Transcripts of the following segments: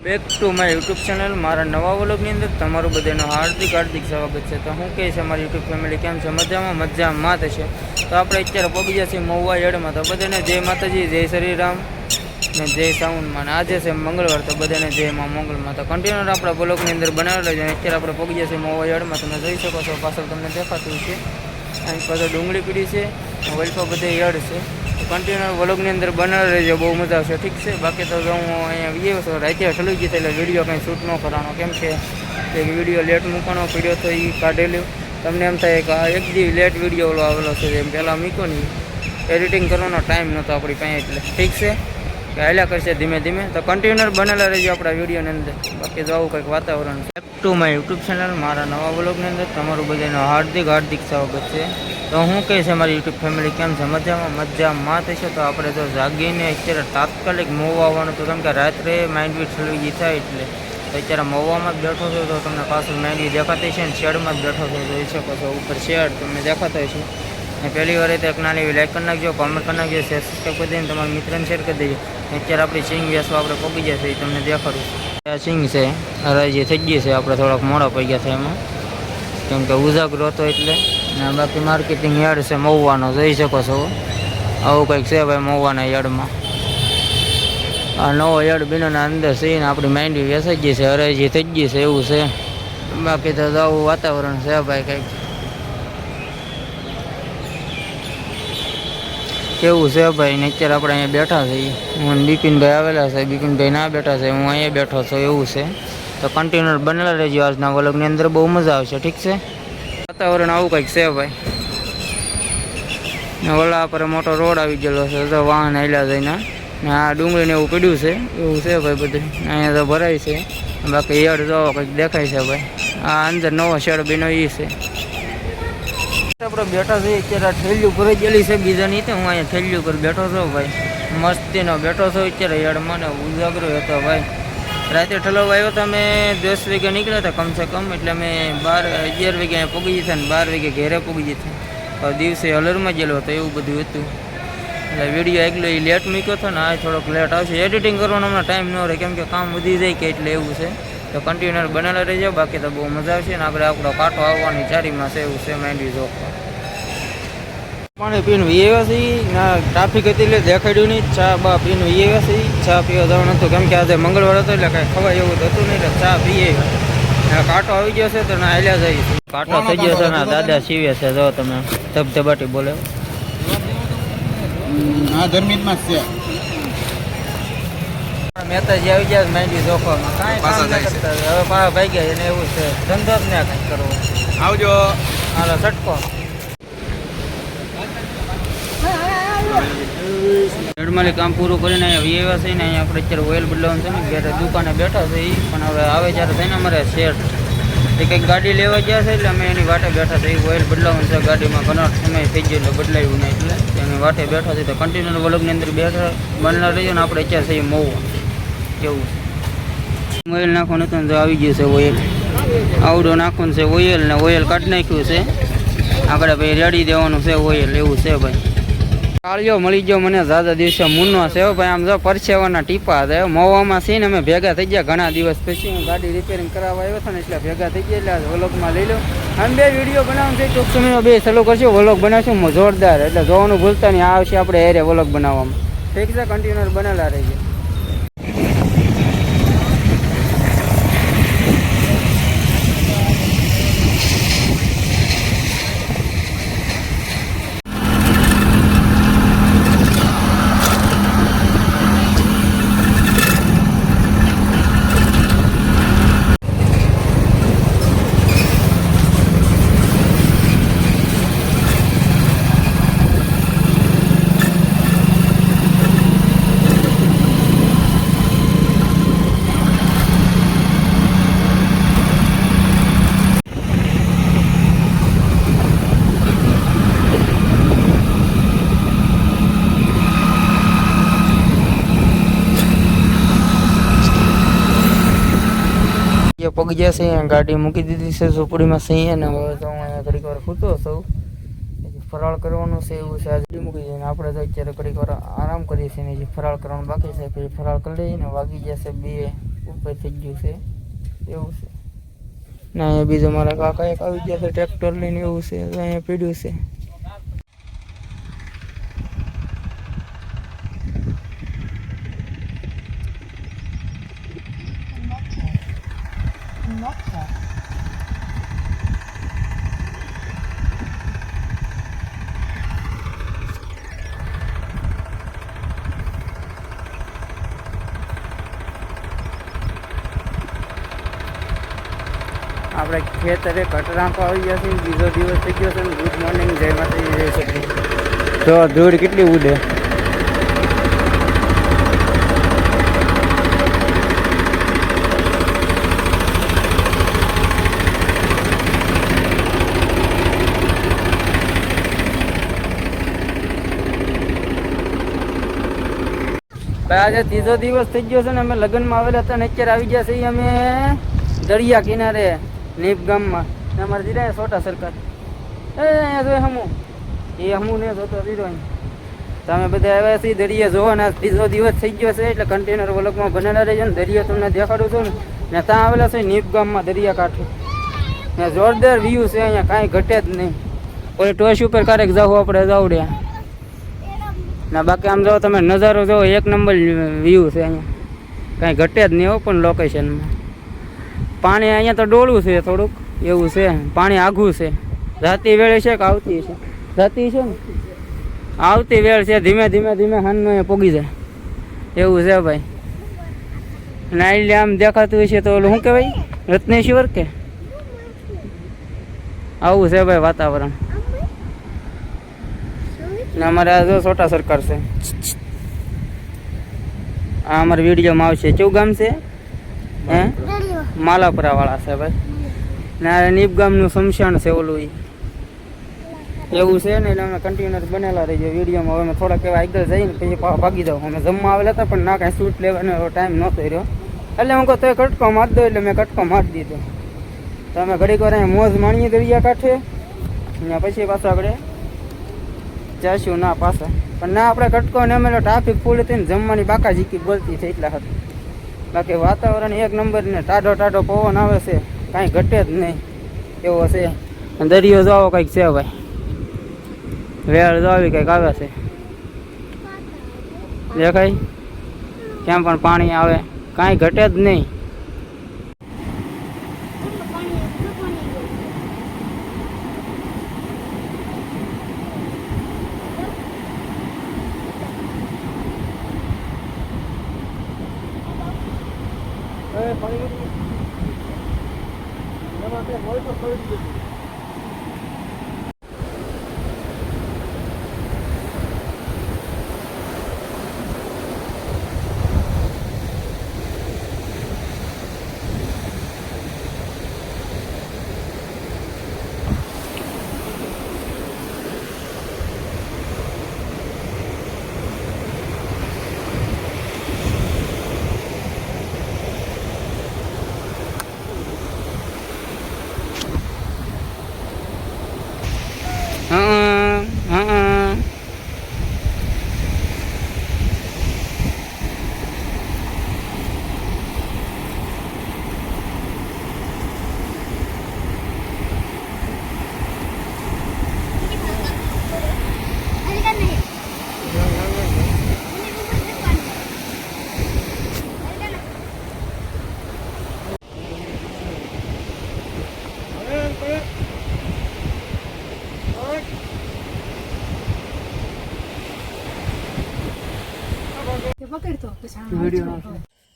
Back to my YouTube channel મારા નવા વ્લોગની અંદર તમારું બધાનું હાર્દિક સ્વાગત છે। તો હું કહે છે અમારી યુટ્યુબ ફેમિલી કેમ છે? મજામાં થશે। તો આપણે અત્યારે પગી જશે મહુવા યાર્ડમાં। તો બધાને જય માતાજી, જય શ્રી રામ ને જય સાઉન્ડમાં। આજે છે મંગળવાર, તો બધાને જય માં મંગળમાં। તો કન્ટિન્યુઅર આપણા બ્લોગની અંદર બનાવેલા છે। અત્યારે આપણે પગી જશે મહુવા યાર્ડમાં। તમે જોઈ શકો છો પાછળ તમને દેખાતું છે, અહીં પાછળ ડુંગળી પીડી છે, વલપા બધે યાર્ડ છે। કન્ટિન્યુઅર વ્લોગની અંદર બનાવી રહેજો, બહુ મજા આવશે, ઠીક છે? બાકી તો હું અહીંયા વિડીયો છો રાતે ઠલી ગઈ એટલે વિડીયો કંઈ શૂટ ન કરવાનો, કેમ કે એક વિડીયો લેટ મૂકવાનો પીડ્યો તો એ કાઢેલું। તમને એમ થાય કે એક દી લેટ વિડીયો ઓલો આવેલો છે, એમ પહેલાં મૂક્યો નહીં, એડિટિંગ કરવાનો ટાઈમ નહોતો આપણી પાસે, એટલે ઠીક છે કે હાલ્યા કરશે ધીમે ધીમે। તો કન્ટિન્યુઅર બનેલા રહેજો આપણા વિડીયોની અંદર। બાકી જો આવું કંઈક વાતાવરણ છે। Back to my YouTube channel મારા નવા વ્લોગની અંદર તમારું બધાનું હાર્દિક સ્વાગત છે। તો હું કહે છે અમારી યુટ્યુબ ફેમિલી કેમ છે? મજામાં થશે। તો આપણે તો જાગીને અત્યારે તાત્કાલિક મહુવા આવવાનું હતું, કેમ કે રાત્રે માંડવી ઠલવી થાય એટલે તો અત્યારે મહુવામાં જ બેઠો છો। તો તમને પાછળ માંડવી દેખાતી છે ને શેડમાં જ બેઠો છો, જોઈ શકો છો ઉપર શેડ તમને દેખાતો છે। અને પહેલી વાર તો એક નાની એવી લાઈક કરી નાખજો, કોમેન્ટ કરી નાખજો, સબસ્ક્રાઈબ કરી દઈને તમારા મિત્રને શેર કરી દેજો। અત્યારે આપણી સિંગ વેસવા આપણે પગી જશે એ તમને દેખાડું। આ સિંગ છે હરાજી થઈ ગઈ છે, આપણે થોડાક મોડા પડી ગયા છે એમાં, કેમ કે ઉજાગરો હતો એટલે। ને બાકી માર્કેટિંગ યાર્ડ છે મહુવાનો, જોઈ શકો છો આવું કંઈક છે ભાઈ મહુવાના યાર્ડમાં। આ નવો યાર્ડ બીનોના અંદર છે ને આપણી માંડવી વેસાઈ ગઈ છે, હરાજી થઈ ગઈ છે એવું છે। બાકી તો આવું વાતાવરણ છે ભાઈ, કંઈક કેવું છે ભાઈ ને અત્યારે આપણે અહીંયા બેઠા છીએ। હું બિપિનભાઈ આવેલા છે, બિપિનભાઈ ના બેઠા છે, હું અહીંયા બેઠો છું એવું છે। તો કન્ટિન્યુઅર બનેલા રહેજો આજના વ્લોગની અંદર, બહુ મજા આવશે, ઠીક છે? વાતાવરણ આવું કંઈક છે ભાઈ। ને ઓલા પર મોટો રોડ આવી ગયેલો છે, તો વાહન હાલ્યા જઈને ને આ ડુંગળીને એવું પીડ્યું છે એવું છે ભાઈ બધું। અહીંયા તો ભરાય છે, બાકી યાર્ડ જો કંઈક દેખાય છે ભાઈ। આ અંદર નવો શેડ બીનો એ છે। આપણે બેઠા છીએ અત્યારે ઠેલિયું ભરાઈ ગયેલી છે બીજાની, તો હું અહીંયા ઠેલિયું પર બેઠો છું ભાઈ, મસ્તીનો બેઠો છું અત્યારે યાર્ડમાં ને ઉજાગરો હતો ભાઈ। રાતે ઠલવવા આવ્યો તો અમે 10 વાગે નીકળ્યા હતા કમસે કમ, એટલે અમે 11 વાગે અહીંયા પગી જતા ને 12 વાગે ઘેરે પગી જતા। દિવસે અલરમાં ગયેલો હતો એવું બધું હતું, એટલે વિડીયો એકલો એ લેટ મૂક્યો હતો ને આ થોડોક લેટ આવશે। એડિટિંગ કરવાનો હમણાં ટાઈમ ન રહે, કેમ કે કામ વધી જાય કે એટલે એવું છે। તો કન્ટિન્યુઅર બનેલા રહેજો, બાકી તો બહુ મજા આવશે ને આપણે આપણો કાંટો આવવાની ચારીમાં છે એવું છે માંડવી જોખવા। પાણી પીને આવ્યા છીએ ના, ટ્રાફિક હતી એટલે દેખાડ્યું નહીં, ચા બા પીને આવ્યા છીએ। ચા પીવા જવાનું હતું, કેમ કે આજે મંગળવાર હતો એટલે કાંઈ ખવાય એવું તો હતું નહીં, એટલે ચા પીએ આવ્યા। કાંટો આવી ગયો છે તો ના હાલ્યા જઈએ, કાંટો થઈ ગયો છે ના દાદા સીવે છે, જો તમે ધબધબાટી બોલે મહેતાજી આવી ગયા માંડવી જોખવામાં, કાંઈ કામ ન કરતા હવે પાછા ભાઈ ગયા એને એવું છે, ધંધો જ ને કંઈક કરવો। આવજો હાલો છટકો। હેડમાલી કામ પૂરું કરીને અહીંયા આવ્યા છે ને અહીંયા આપણે અત્યારે ઓઇલ બદલાવાનું છે ને, ઘરે દુકાને બેઠા છે એ પણ હવે આવે જ્યારે થઈને અમારે શેર એ કંઈક ગાડી લેવા ગયા છે એટલે અમે એની વાટે બેઠા છે। એ ઓઇલ બદલાવાનું છે ગાડીમાં, ઘણો સમય થઈ ગયો એટલે બદલાવ્યું નહીં, એટલે એની વાટે બેઠા છે। તો કન્ટિન્યુઅર વ્લોગની અંદર બેઠા બનેલા રહીએ ને આપણે અત્યારે છે મહુવા કેવું ઓઇલ નાખવાનું હતું ને તો આવી ગયું છે ઓઇલ, આવડો નાખવાનું છે ઓઇલ ને ઓઇલ કાઢી નાખ્યું છે, આપણે ભાઈ રેડી દેવાનું છે ઓઇલ એવું છે ભાઈ। કાળિયો મળી ગયો મને ઝાઝા દિવસે મુન્નો છે ભાઈ, આમ જો પરસેવાના ટીપા છે મહુવામાં છે ને અમે ભેગા થઈ ગયા ઘણા દિવસ પછી। હું ગાડી રિપેરિંગ કરાવવા આવ્યો હતો ને એટલે ભેગા થઈ ગયા, એટલે વ્લોગમાં લઈ લો। આમ બે વિડીયો બનાવવાનું છે, ટૂંક સમયમાં બે ચાલુ કરશું, વ્લોગ બનાવશું જોરદાર, એટલે જોવાનું ભૂલતા નહીં, આ આવશે આપણે એરે વ્લોગ બનાવવામાં, ઠીક છે? કન્ટિન્યુઅર બનેલા રહીએ। પગ જશે ગાડી મૂકી દીધી છે ઝૂંપડીમાં સહી, અને હવે તો હું અહીંયા ઘડીક વાર સૂતો છું, ફરાળ કરવાનું છે એવું છે। આજે મૂકી દઈએ આપણે તો અત્યારે ઘડીક વાર આરામ કરીએ છીએ ને જે ફરાળ કરવાનું બાકી છે, પછી ફરાળ કરી લઈએ ને વાગી જશે 2 ઉપર થઈ ગયું છે એવું છે. ના અહીંયા બીજો મારા કાકા એક આવી ગયા છે ટ્રેક્ટર લઈને એવું છે અહીંયા પીડ્યું છે. આપણે ખેતરે કટરાંકો આવી ગયા છે. બીજો દિવસ થઈ ગયો છે ને. ગુડ મોર્નિંગ, જય માતાજી, જય શ્રી તો ધૂળ કેટલી ઉડે. આજે ત્રીજો દિવસ થઈ ગયો છે ને. અમે લગ્નમાં આવેલા હતા ને અત્યારે આવી ગયા છીએ અમે દરિયા કિનારે નીપ ગામમાં. અમારે દીધા છોટા સરકાર હમું એ હમું ને જોતો દીધો. તમે બધા આવ્યા છીએ દરિયા જોવાના. ત્રીજો દિવસ થઈ ગયો છે એટલે કન્ટેનર વલકમાં બનેલા રહેજો ને. દરિયા તમને દેખાડું છું ને ત્યાં આવેલા છે નીપ ગામમાં દરિયા કાંઠે. ને જોરદાર વ્યૂ છે અહીંયા, કાંઈ ઘટે જ નહીં. કોઈ ટોચ ઉપર ક્યારેક જાવ આપણે જાવડ્યા ના. બાકી આમ જો તમે નજારો જો એક નંબર વ્યૂ છે અહીંયા, કાંઈ ઘટે જ નહીં હો. પણ લોકેશનમાં પાણી અહીંયા તો ડોળું છે થોડુંક એવું છે. પાણી આઘું છે. રાતી વેળે છે કે આવતી છે? રાતી છે ને, આવતી વેળ છે. ધીમે ધીમે ધીમે હાનનો એ પોગી જાય એવું છે ભાઈ. ના એટલે આમ દેખાતું હોય છે તો ઓલું શું કહેવાય, રત્નેશ્વર કે આવું છે ભાઈ વાતાવરણ. ને અમારે આ જો છોટા સરકાર છે. આ અમારા વિડીયોમાં આવશે. કેવું ગામ છે? હે, માલાપરા વાળા છે ભાઈ. ને આ નીપ ગામનું શમશાન છે ઓલું એવું છે ને. એટલે અમે કન્ટિન્યુઅસ બનેલા રહીએ વિડીયોમાં. હવે અમે થોડાક એવા આગળ જઈને પછી ભાગી જાઉં. અમે જમવા આવેલા હતા પણ ના કાંઈ શૂટ લેવાનો ટાઈમ નહોતો રહ્યો. એટલે હું કહું તો કટકો મારી દો એટલે મેં કટકો મારી દીધો. તો અમે ઘડીક વાર અહીંયા મોજ માણીએ દરિયા કાંઠે. ને પછી પાછું આપણે જઈશું ના પાછા. પણ ના આપણે કટકો ને અમે ટ્રાફિક ફૂલ હતી ને જમવાની બાકા જીકી બોલતી છે એટલા હતા. બાકી વાતાવરણ એક નંબર ને ટાઢો ટાઢો પવન આવે છે, કાંઈ ઘટે જ નહીં એવો છે. દરિયો જાવો કંઈક છે ભાઈ. વેળ જાવી કંઈક આવે છે દેખાય. ક્યાં પણ પાણી આવે, કાંઈ ઘટે જ નહીં.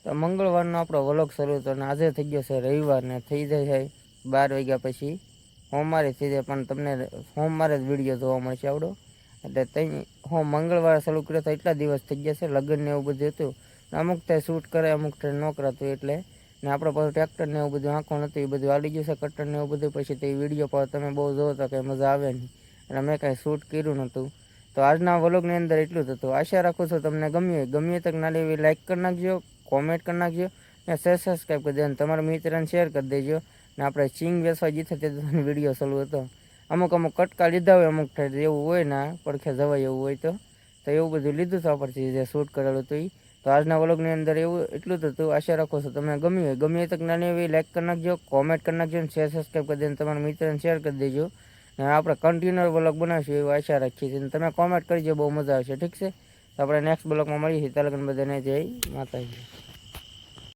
તો મંગળવારનો આપણો વ્લોગ શરૂ હતો અને આજે થઈ ગયો છે રવિવાર ને થઈ જાય છે 12 વાગ્યા પછી સોમવારે થઈ જાય. પણ તમને સોમવારે જ વિડીયો જોવા મળશે આવડો. એટલે તઈ મંગળવારે શરૂ કર્યો તો એટલા દિવસ થઈ ગયા છે. લગ્ન ને એવું બધું હતું. અમુક તે શૂટ કરે, અમુક તે ન કરાતું. એટલે ને આપણે પાછું ટ્રેક્ટર ને એવું બધું આંખો નથી, એ બધું હાલી ગયું છે. કટર ને એવું બધું પછી તે વિડીયો પર તમે બહુ જોવો તો કંઈ મજા આવે નહીં. એટલે મેં કાંઈ શૂટ કર્યું નહોતું. તો આજના વ્લોગની અંદર એટલું જ હતું. આશા રાખું છું તમને ગમ્યું તક નાની એવી લાઈક કરી નાખજો, કોમેન્ટ કરી નાખજો ને સબસ્ક્રાઈબ કરી દેજો. તમારા મિત્રને શેર કરી દેજો. ને આપણે સિંગ વેચવા જીતે તે વિડીયો ચાલુ હતો. અમુક કટકા લીધા હોય, અમુક એવું હોય ને પડખે જવાય એવું હોય તો એવું બધું લીધું હતું આપણથી જે શૂટ કરેલું હતું એ. તો આજના વ્લોગની અંદર એવું એટલું જ હતું. આશા રાખો છો તમને ગમ્યું હોય. ગમ્યું હોય તો નાની એવી લાઈક કરી નાખજો, કોમેન્ટ કરી નાખજો અને શેર સબસ્ક્રાઈબ કરી દેજો. તમારા મિત્રને શેર કરી દેજો. અને આપણે કન્ટિન્યુઅર વ્લોગ બનાવીશું એવી આશા રાખીએ છીએ. તમે કોમેન્ટ કરજો, બહુ મજા આવશે. ઠીક છે, તો આપણે નેક્સ્ટ બ્લોગમાં મળીએ છીએ. ત્યાં લગન બધાને જય માતાજી.